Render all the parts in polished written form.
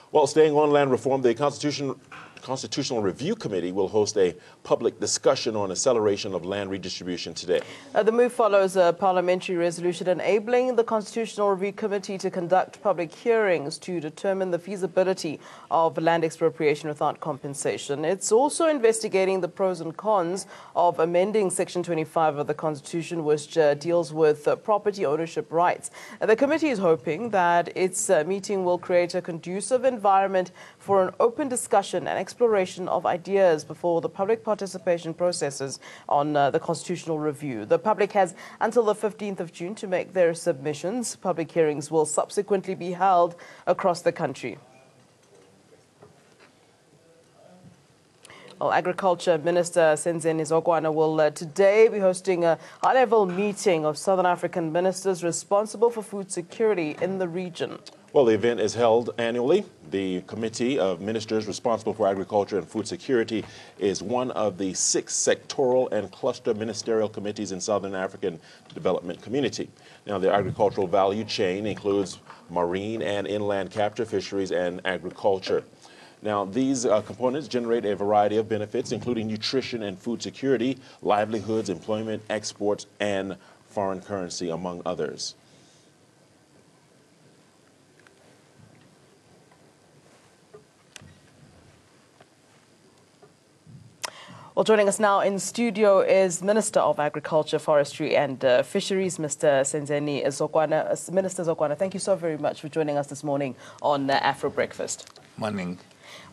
Well, staying on land reform, the Constitutional Review Committee will host a public discussion on acceleration of land redistribution today. The move follows a parliamentary resolution enabling the Constitutional Review Committee to conduct public hearings to determine the feasibility of land expropriation without compensation. It's also investigating the pros and cons of amending Section 25 of the Constitution, which deals with property ownership rights. The committee is hoping that its meeting will create a conducive environment for an open discussion and exploration of ideas before the public participation processes on the constitutional review. The public has until the 15th of June to make their submissions. Public hearings will subsequently be held across the country. Well, Agriculture Minister Senzeni Zokwana will today be hosting a high-level meeting of Southern African ministers responsible for food security in the region. Well, the event is held annually. The Committee of Ministers responsible for agriculture and food security is one of the 6 sectoral and cluster ministerial committees in Southern African Development Community. Now, the agricultural value chain includes marine and inland capture, fisheries, and agriculture. Now, these components generate a variety of benefits, including nutrition and food security, livelihoods, employment, exports, and foreign currency, among others. Well, joining us now in studio is Minister of Agriculture, Forestry and Fisheries, Mr. Senzeni Zokwana. Minister Zokwana, thank you so very much for joining us this morning on Afro Breakfast. Morning.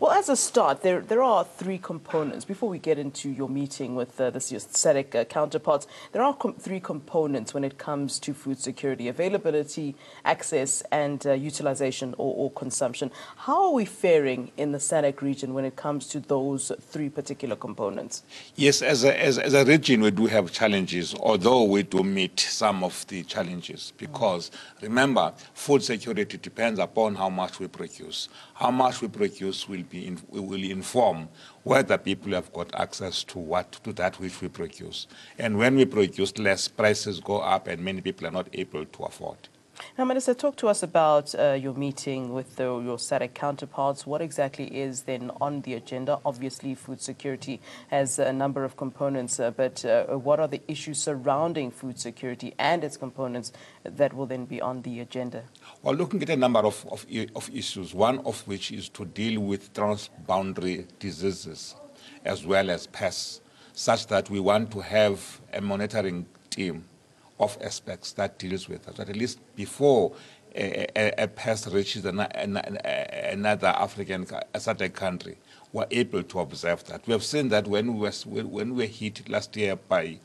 Well, as a start, there are 3 components. Before we get into your meeting with the SADC counterparts, there are 3 components when it comes to food security: availability, access, and utilization or consumption. How are we faring in the SADC region when it comes to those 3 particular components? Yes, as a region, we do have challenges, although we do meet some of the challenges. Because remember, food security depends upon how much we produce. How much we produce will inform whether people have got access to that which we produce. And when we produce less, prices go up and many people are not able to afford. Now, Minister, talk to us about your meeting with your SADC counterparts. What exactly is then on the agenda? Obviously, food security has a number of components, but what are the issues surrounding food security and its components that will then be on the agenda? Well, looking at a number of issues, one of which is to deal with transboundary diseases as well as pests, such that we want to have a monitoring team of aspects that deals with that. At least before a pest reaches another African SADC country, we're able to observe that. We have seen that when we were hit last year by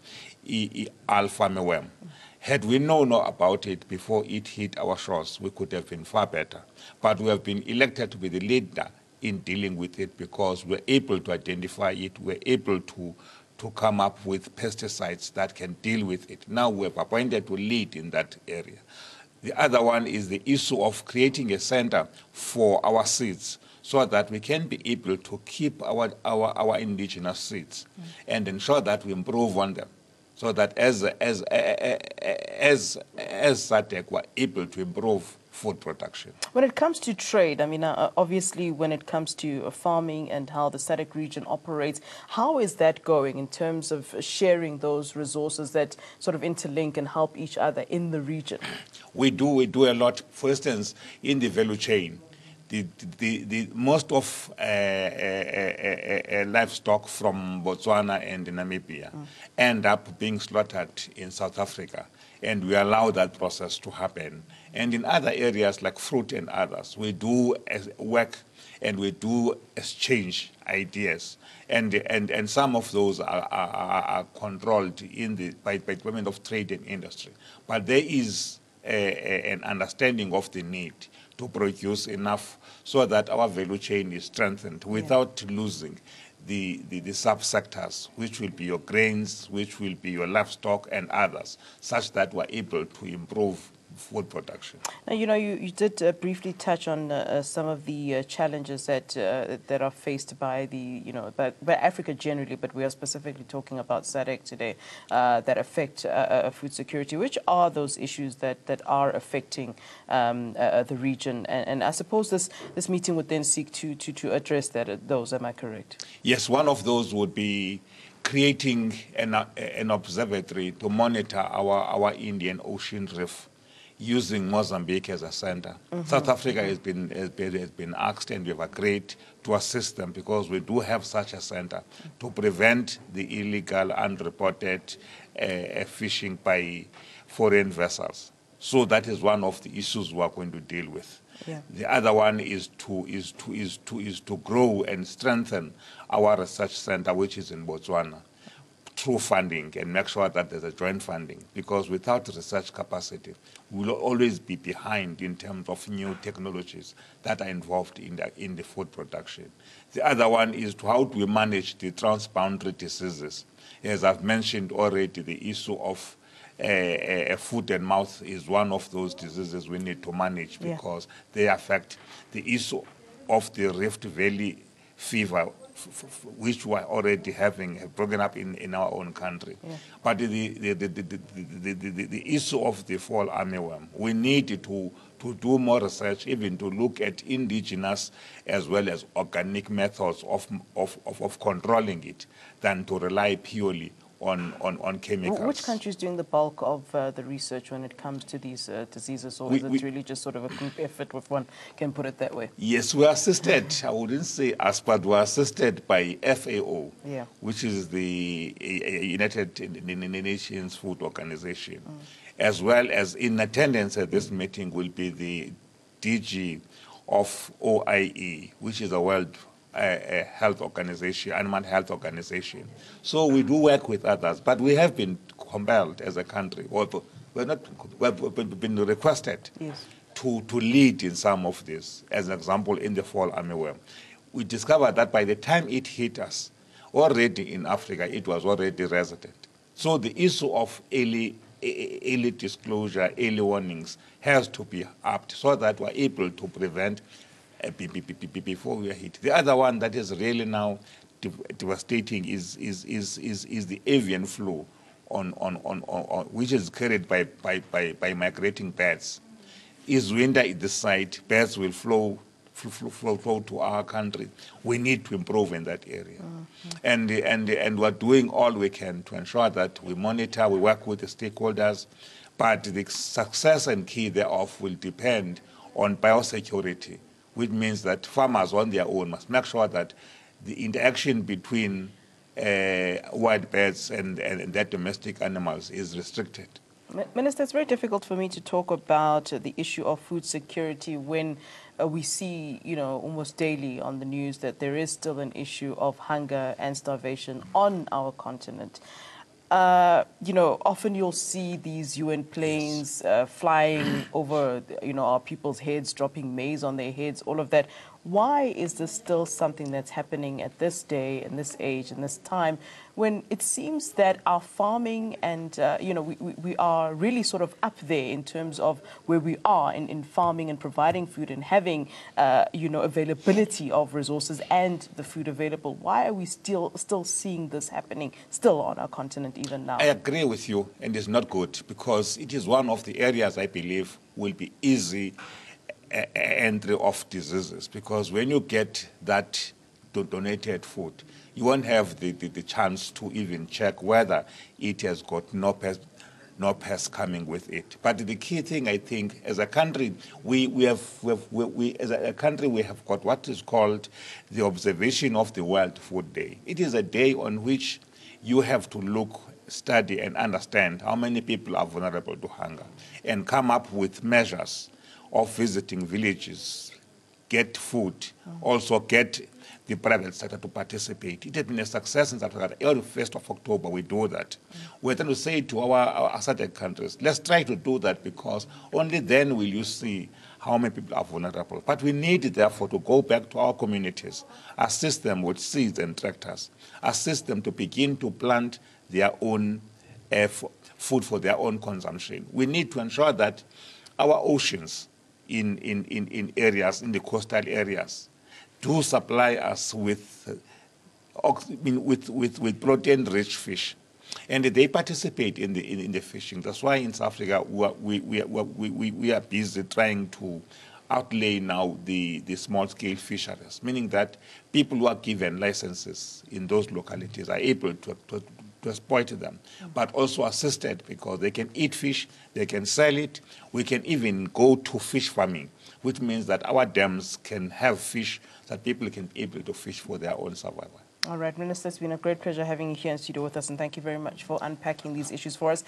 alpha mealworm. Had we known about it before it hit our shores, we could have been far better. But we have been elected to be the leader in dealing with it because we're able to identify it, we're able to come up with pesticides that can deal with it. Now we have appointed to lead in that area. The other one is the issue of creating a center for our seeds so that we can be able to keep our indigenous seeds and ensure that we improve on them, so that as SADC, we're able to improve food production. When it comes to trade, I mean, obviously when it comes to farming and how the SADC region operates, how is that going in terms of sharing those resources that sort of interlink and help each other in the region? We do a lot. For instance, in the value chain, the most of livestock from Botswana and Namibia end up being slaughtered in South Africa, and we allow that process to happen. And in other areas like fruit and others, we do work and we do exchange ideas, and some of those are controlled by Department of Trade and Industry. But there is an understanding of the need to produce enough so that our value chain is strengthened without losing the subsectors, which will be your grains, which will be your livestock and others, such that we're able to improve food production. Now, you did briefly touch on some of the challenges that are faced by by Africa generally, but we are specifically talking about SADC today that affect food security. Which are those issues that are affecting the region? And I suppose this meeting would then seek to address those. Am I correct? Yes, one of those would be creating an observatory to monitor our Indian Ocean reef, using Mozambique as a center. South Africa has been asked, and we have agreed to assist them, because we do have such a center to prevent the illegal, unreported fishing by foreign vessels. So that is one of the issues we are going to deal with. Yeah. The other one is to grow and strengthen our research center, which is in Botswana, through funding, and make sure that there's a joint funding, because without research capacity, we'll always be behind in terms of new technologies that are involved in the food production. The other one is how do we manage the transboundary diseases. As I've mentioned already, the issue of foot and mouth is one of those diseases we need to manage, because they affect the issue of the Rift Valley fever, which we are already have broken up in our own country. Yeah. But the issue of the fall armyworm, we need to do more research, even to look at indigenous as well as organic methods of controlling it, than to rely purely on chemicals. Which country is doing the bulk of the research when it comes to these diseases, or is it really just sort of a group effort, if one can put it that way? Yes, we are assisted, I wouldn't say us, but we are assisted by FAO, which is the United Nations Food Organization, as well as in attendance at this meeting will be the DG of OIE, which is a World Health Organization, Animal Health Organization. So we do work with others, but we have been compelled as a country, or we've been requested to lead in some of this. As an example, in the fall armyworm, we discovered that by the time it hit us, already in Africa, it was already resident. So the issue of early disclosure, early warnings has to be upped, so that we're able to prevent before we are hit. The other one that is really now devastating is the avian flu, which is carried by migrating birds. Is winter at the site, birds will flow to our country. We need to improve in that area, and we're doing all we can to ensure that we monitor, we work with the stakeholders, but the success and key thereof will depend on biosecurity, which means that farmers on their own must make sure that the interaction between wild birds and their domestic animals is restricted. Minister, it's very difficult for me to talk about the issue of food security when we see, almost daily on the news that there is still an issue of hunger and starvation on our continent. Often you'll see these UN planes flying over, our people's heads, dropping maize on their heads, all of that. Why is this still something that's happening at this day, in this age, in this time, when it seems that our farming and, we are really sort of up there in terms of where we are in farming and providing food and having, availability of resources and the food available? Why are we still seeing this happening still on our continent even now? I agree with you, and it's not good, because it is one of the areas I believe will be easy entry of diseases, because when you get that donated food, you won't have the chance to even check whether it has got no pests coming with it. But the key thing, I think, as a country, we have got what is called the observation of the World Food Day. It is a day on which you have to look, study, and understand how many people are vulnerable to hunger, and come up with measures of visiting villages, get food, also get the private sector to participate. It has been a success in South Africa. Every 1st of October, we do that. We're trying to say to our SADC countries, let's try to do that, because only then will you see how many people are vulnerable. But we need, therefore, to go back to our communities, assist them with seeds and tractors, assist them to begin to plant their own food for their own consumption. We need to ensure that our oceans in areas, in the coastal areas, do supply us with protein-rich fish, and they participate in the fishing. That's why in South Africa we are busy trying to outlay now the small-scale fisheries, meaning that people who are given licenses in those localities are able to exploit them, but also assisted because they can eat fish, they can sell it. We can even go to fish farming, which means that our dams can have fish that people can be able to fish for their own survival. All right, Minister, it's been a great pleasure having you here in studio with us, and thank you very much for unpacking these issues for us.